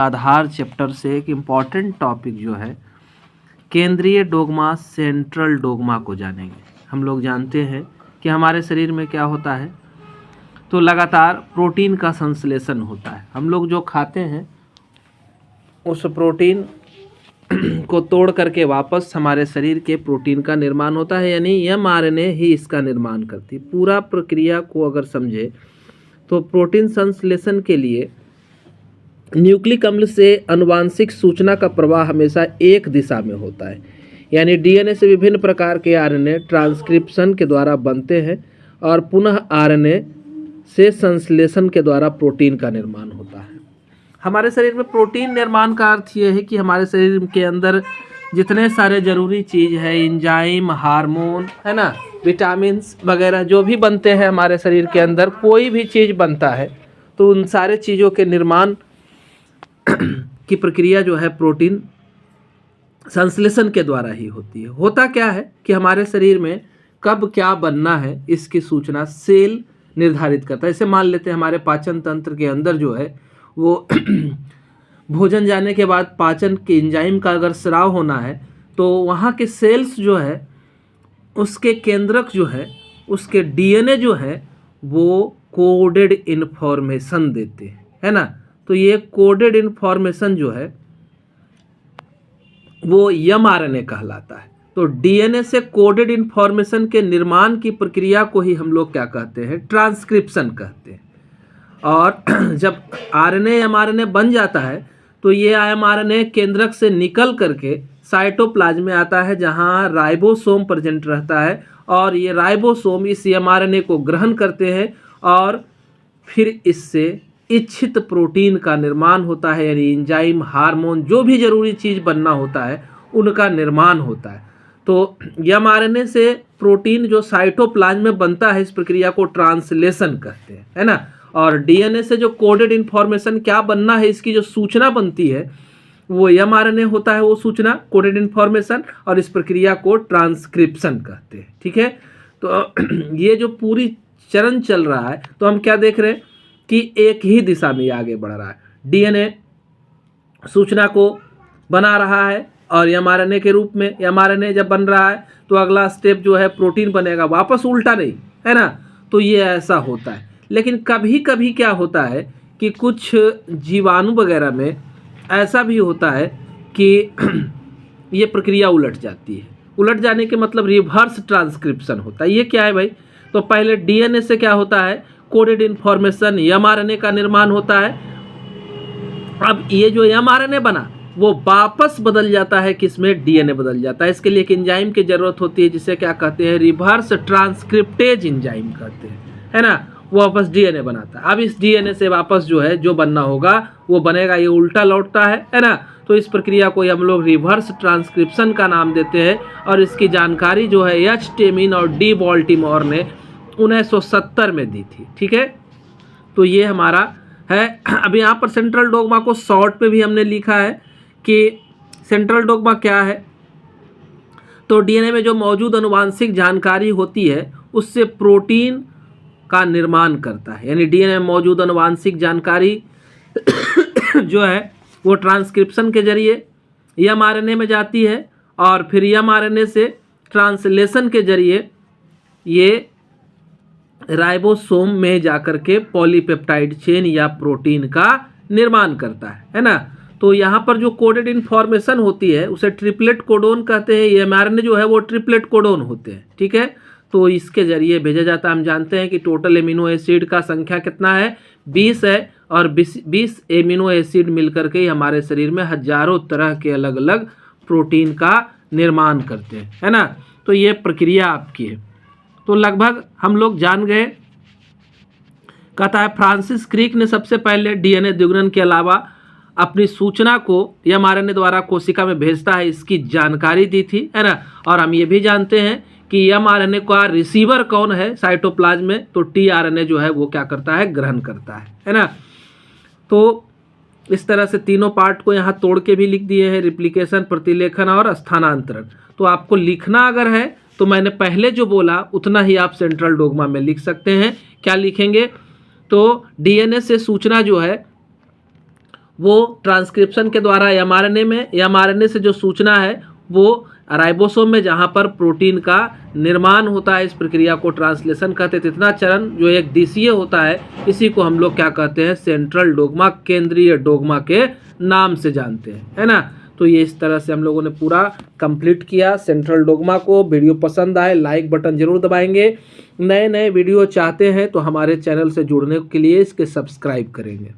आधार chapter से एक important topic जो है केंद्रीय डोगमा, सेंट्रल डोगमा को जानेंगे। हम लोग जानते हैं कि हमारे शरीर में क्या होता है, तो लगातार प्रोटीन का संश्लेषण होता है। हम लोग जो खाते हैं उस प्रोटीन को तोड़ करके वापस हमारे शरीर के प्रोटीन का निर्माण होता है, यानी एमआरएनए ही इसका निर्माण करती है। पूरा प्रक्रिया को अगर समझे तो प्रोटीन संश्लेषण के लिए न्यूक्लिक अम्ल से आनुवांशिक सूचना का प्रवाह हमेशा एक दिशा में होता है, यानी डीएनए से विभिन्न प्रकार के आरएनए ट्रांसक्रिप्शन के द्वारा बनते हैं और पुनः आरएनए से संश्लेषण के द्वारा प्रोटीन का निर्माण होता है। हमारे शरीर में प्रोटीन निर्माण का अर्थ ये है कि हमारे शरीर के अंदर जितने सारे ज़रूरी चीज़ है, एंजाइम, हार्मोन, है ना, विटामिन्स वगैरह जो भी बनते हैं हमारे शरीर के अंदर, कोई भी चीज़ बनता है तो उन सारे चीज़ों के निर्माण की प्रक्रिया जो है प्रोटीन संश्लेषण के द्वारा ही होती है। होता क्या है कि हमारे शरीर में कब क्या बनना है इसकी सूचना सेल निर्धारित करता है। इसे मान लेते हैं हमारे पाचन तंत्र के अंदर जो है वो भोजन जाने के बाद पाचन के एंजाइम का अगर स्राव होना है तो वहाँ के सेल्स जो है उसके केंद्रक जो है उसके डीएनए जो है वो कोडेड इन्फॉर्मेशन देते हैं, है ना। तो ये कोडेड इन्फॉर्मेशन जो है वो एमआरएनए कहलाता है। तो डीएनए से कोडेड इन्फॉर्मेशन के निर्माण की प्रक्रिया को ही हम लोग क्या कहते हैं, ट्रांसक्रिप्शन कहते हैं। और जब आरएनए एमआरएनए बन जाता है तो ये एमआरएनए केंद्रक से निकल करके साइटोप्लाज्म में आता है, जहाँ राइबोसोम प्रेजेंट रहता है और ये राइबोसोम इस एमआरएनए को ग्रहण करते हैं और फिर इससे इच्छित प्रोटीन का निर्माण होता है, यानी एंजाइम, हार्मोन, जो भी जरूरी चीज़ बनना होता है उनका निर्माण होता है। तो एमआरएनए से प्रोटीन जो साइटोप्लाज्म में बनता है इस प्रक्रिया को ट्रांसलेशन कहते हैं, है ना। और डीएनए से जो कोडेड इन्फॉर्मेशन क्या बनना है इसकी जो सूचना बनती है वो एमआरएनए होता है, वो सूचना कोडेड इन्फॉर्मेशन, और इस प्रक्रिया को ट्रांसक्रिप्शन कहते हैं। ठीक है, तो ये जो पूरी चरण चल रहा है तो हम क्या देख रहे हैं कि एक ही दिशा में आगे बढ़ रहा है। डीएनए सूचना को बना रहा है और एमआरएनए के रूप में एमआरएनए जब बन रहा है तो अगला स्टेप जो है प्रोटीन बनेगा, वापस उल्टा नहीं, है ना। तो ये ऐसा होता है। लेकिन कभी कभी क्या होता है कि कुछ जीवाणु वगैरह में ऐसा भी होता है कि ये प्रक्रिया उलट जाती है। उलट जाने के मतलब रिवर्स ट्रांसक्रिप्शन होता है। ये क्या है भाई, तो पहले डीएनए से क्या होता है, कोडेड इन्फॉर्मेशन एमआरएनए का निर्माण होता है। अब ये जो एमआरएनए बना वो वापस बदल जाता है, किसमें, डीएनए बदल जाता है। इसके लिए एक एंजाइम की जरूरत होती है जिसे क्या कहते हैं, रिवर्स ट्रांसक्रिप्टेज एंजाइम कहते हैं, है ना। वो वापस डीएनए बनाता है। अब इस डीएनए से वापस जो है जो बनना होगा वो बनेगा, ये उल्टा लौटता है ना। तो इस प्रक्रिया को हम लोग रिवर्स ट्रांसक्रिप्शन का नाम देते हैं और इसकी जानकारी जो है एच टेमिन और डी बॉल्टिमोर ने 1970 में दी थी। ठीक है, तो ये हमारा है। अब यहाँ पर सेंट्रल डोगमा को शॉर्ट पे भी हमने लिखा है कि सेंट्रल डोगमा क्या है, तो डीएनए में जो मौजूद आनुवांशिक जानकारी होती है उससे प्रोटीन का निर्माण करता है, यानी डीएनए में मौजूद आनुवांशिक जानकारी जो है वो ट्रांसक्रिप्शन के जरिए एमआरएनए में जाती है और फिर एमआरएनए से ट्रांसलेशन के जरिए ये राइबोसोम में जाकर के पॉलीपेप्टाइड चेन या प्रोटीन का निर्माण करता है ना। तो यहाँ पर जो कोडेड इन्फॉर्मेशन होती है उसे ट्रिपलेट कोडोन कहते हैं। एमआरएनए जो है वो ट्रिपलेट कोडोन होते हैं। ठीक है, तो इसके जरिए भेजा जाता है। हम जानते हैं कि टोटल एमिनो एसिड का संख्या कितना है, 20 है, और 20 एमिनो एसिड मिलकर के हमारे शरीर में हजारों तरह के अलग अलग प्रोटीन का निर्माण करते हैं, है ना। तो ये प्रक्रिया आपकी है। तो लगभग हम लोग जान गए। कहता है फ्रांसिस क्रिक ने सबसे पहले डीएनए द्विगुणन के अलावा अपनी सूचना को एमआरएनए द्वारा कोशिका में भेजता है इसकी जानकारी दी थी, है ना। और हम ये भी जानते हैं कि एमआरएनए का रिसीवर कौन है साइटोप्लाज्म में, तो टीआरएनए जो है वो क्या करता है, ग्रहण करता है ना। तो इस तरह से तीनों पार्ट को यहाँ तोड़ के भी लिख दिए हैं, रिप्लिकेशन, प्रतिलेखन और स्थानांतरण। तो आपको लिखना अगर है तो मैंने पहले जो बोला उतना ही आप सेंट्रल डोगमा में लिख सकते हैं। क्या लिखेंगे, तो डीएनए से सूचना जो है वो ट्रांसक्रिप्शन के द्वारा एमआरएनए में, एमआरएनए से जो सूचना है वो राइबोसोम में जहाँ पर प्रोटीन का निर्माण होता है, इस प्रक्रिया को ट्रांसलेशन कहते हैं। इतना चरण जो एक दिशीय होता है, इसी को हम लोग क्या कहते हैं, सेंट्रल डोग्मा, केंद्रीय डोग्मा के नाम से जानते हैं, है ना। तो ये इस तरह से हम लोगों ने पूरा कंप्लीट किया सेंट्रल डोग्मा को। वीडियो पसंद आए लाइक बटन जरूर दबाएंगे। नए नए वीडियो चाहते हैं तो हमारे चैनल से जुड़ने के लिए इसके सब्सक्राइब करेंगे।